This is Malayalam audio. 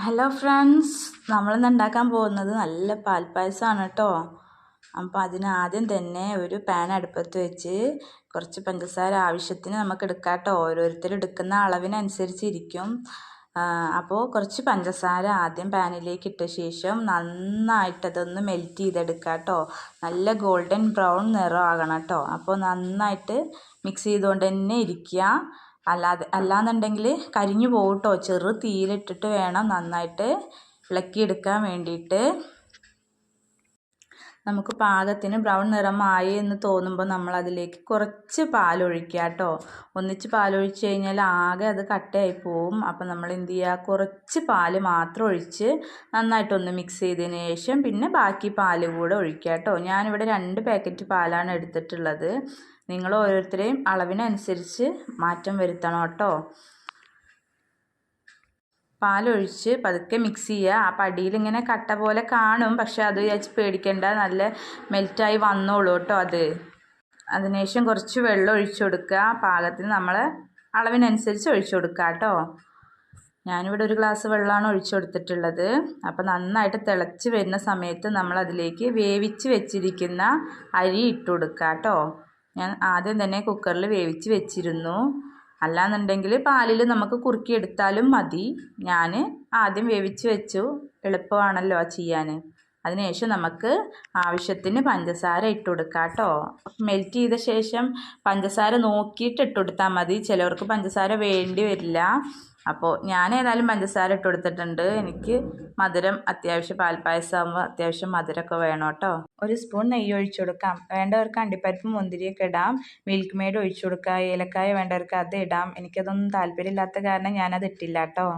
ഹലോ ഫ്രണ്ട്സ്, നമ്മളിന്ന് ഉണ്ടാക്കാൻ പോകുന്നത് നല്ല പാൽപ്പായസമാണ് കേട്ടോ. അപ്പോൾ അതിനാദ്യം തന്നെ ഒരു പാൻ അടുപ്പത്ത് വെച്ച് കുറച്ച് പഞ്ചസാര ആവശ്യത്തിന് നമുക്ക് എടുക്കാം കേട്ടോ. ഓരോരുത്തർ എടുക്കുന്ന അളവിനനുസരിച്ചിരിക്കും. അപ്പോൾ കുറച്ച് പഞ്ചസാര ആദ്യം പാനിലേക്ക് ഇട്ട ശേഷം നന്നായിട്ടതൊന്ന് മെൽറ്റ് ചെയ്തെടുക്കുക കേട്ടോ. നല്ല ഗോൾഡൻ ബ്രൗൺ നിറം ആകണം കേട്ടോ. അപ്പോൾ നന്നായിട്ട് മിക്സ് ചെയ്തുകൊണ്ട് തന്നെ ഇരിക്കുക. അല്ലാന്നുണ്ടെങ്കിൽ കരിഞ്ഞു പോകും കേട്ടോ. ചെറു തീയിലിട്ടിട്ട് വേണം നന്നായിട്ട് ഇളക്കിയെടുക്കാൻ വേണ്ടിയിട്ട്. നമുക്ക് പാകത്തിന് ബ്രൗൺ നിറമായി എന്ന് തോന്നുമ്പോൾ നമ്മൾ അതിലേക്ക് കുറച്ച് പാലൊഴിക്കുക കേട്ടോ. ഒന്നിച്ച് പാലൊഴിച്ച് കഴിഞ്ഞാൽ ആകെ അത് കട്ടയായി പോവും. അപ്പോൾ നമ്മൾ എന്ത് ചെയ്യുക, കുറച്ച് പാല് മാത്രം ഒഴിച്ച് നന്നായിട്ടൊന്ന് മിക്സ് ചെയ്തതിന് ശേഷം പിന്നെ ബാക്കി പാല് കൂടെ ഒഴിക്കുക കേട്ടോ. ഞാനിവിടെ 2 പാക്കറ്റ് പാലാണ് എടുത്തിട്ടുള്ളത്. നിങ്ങൾ ഓരോരുത്തരെയും അളവിനനുസരിച്ച് മാറ്റം വരുത്തണം കേട്ടോ. പാലൊഴിച്ച് പതുക്കെ മിക്സ് ചെയ്യുക. ആ പടിയിൽ ഇങ്ങനെ കട്ട പോലെ കാണും, പക്ഷെ അത് വിചാരിച്ച് പേടിക്കേണ്ട, നല്ല മെൽറ്റായി വന്നോളൂ കേട്ടോ. അതിനുശേഷം കുറച്ച് വെള്ളം ഒഴിച്ചു കൊടുക്കുക. പാകത്തിന് നമ്മൾ അളവിനനുസരിച്ച് ഒഴിച്ചു കൊടുക്കുക കേട്ടോ. ഞാനിവിടെ 1 ഗ്ലാസ് വെള്ളമാണ് ഒഴിച്ചു കൊടുത്തിട്ടുള്ളത്. അപ്പോൾ നന്നായിട്ട് തിളച്ച് വരുന്ന സമയത്ത് നമ്മൾ അതിലേക്ക് വേവിച്ച് വെച്ചിരിക്കുന്ന അരി ഇട്ട് കൊടുക്കുക കേട്ടോ. ഞാൻ ആദ്യം തന്നെ കുക്കറിൽ വേവിച്ച് വെച്ചിരുന്നു. അല്ലാന്നുണ്ടെങ്കിൽ പാലിൽ നമുക്ക് കുറുക്കിയെടുത്താലും മതി. ഞാൻ ആദ്യം വേവിച്ച് വെച്ചു, എളുപ്പമാണല്ലോ ചെയ്യാൻ. അതിനുശേഷം നമുക്ക് ആവശ്യത്തിന് പഞ്ചസാര ഇട്ട് കൊടുക്കാം കേട്ടോ. മെൽറ്റ് ചെയ്ത ശേഷം പഞ്ചസാര നോക്കിയിട്ട് ഇട്ട് കൊടുത്താൽ മതി. ചിലവർക്ക് പഞ്ചസാര വേണ്ടി വരില്ല. അപ്പോൾ ഞാൻ ഏതായാലും പഞ്ചസാര ഇട്ട് കൊടുത്തിട്ടുണ്ട്. എനിക്ക് മധുരം അത്യാവശ്യം, പാൽപ്പായസമാകുമ്പോൾ അത്യാവശ്യം മധുരമൊക്കെ വേണം കേട്ടോ. 1 സ്പൂൺ നെയ്യ് ഒഴിച്ചു കൊടുക്കാം. വേണ്ടവർക്ക് അണ്ടിപ്പരിപ്പ് മുന്തിരിയൊക്കെ ഇടാം. മിൽക്ക് മെയ്ഡ് ഒഴിച്ചു കൊടുക്കുക. ഏലക്കായ വേണ്ടവർക്ക് അത് ഇടാം. എനിക്കതൊന്നും താല്പര്യമില്ലാത്ത കാരണം ഞാനത് ഇട്ടില്ല കേട്ടോ.